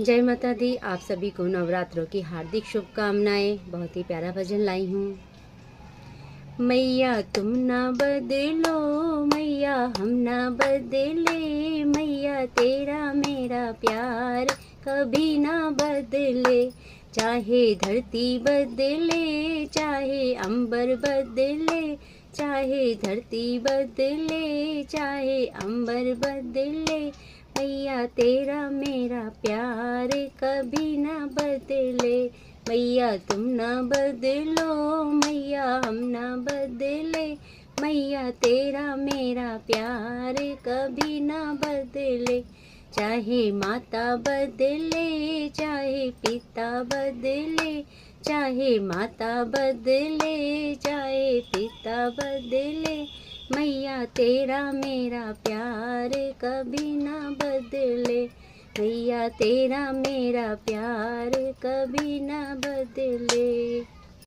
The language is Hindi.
जय माता दी। आप सभी को नवरात्रों की हार्दिक शुभकामनाएं। बहुत ही प्यारा भजन लाई हूँ। मैया तुम ना बदलो, मैया हम ना बदले, मैया तेरा मेरा प्यार कभी ना बदले। चाहे धरती बदले, चाहे अंबर बदले, चाहे धरती बदले, चाहे अंबर बदले, मैया तेरा मेरा प्यार कभी ना बदले। मैया तुम ना बदलो, मैया हम ना बदले, मैया तेरा मेरा प्यार कभी ना बदले। चाहे माता बदले, चाहे पिता बदले, चाहे माता बदले, चाहे पिता बदले, मैया तेरा मेरा प्यार कभी ना बदले। मैया तेरा मेरा प्यार कभी ना बदले।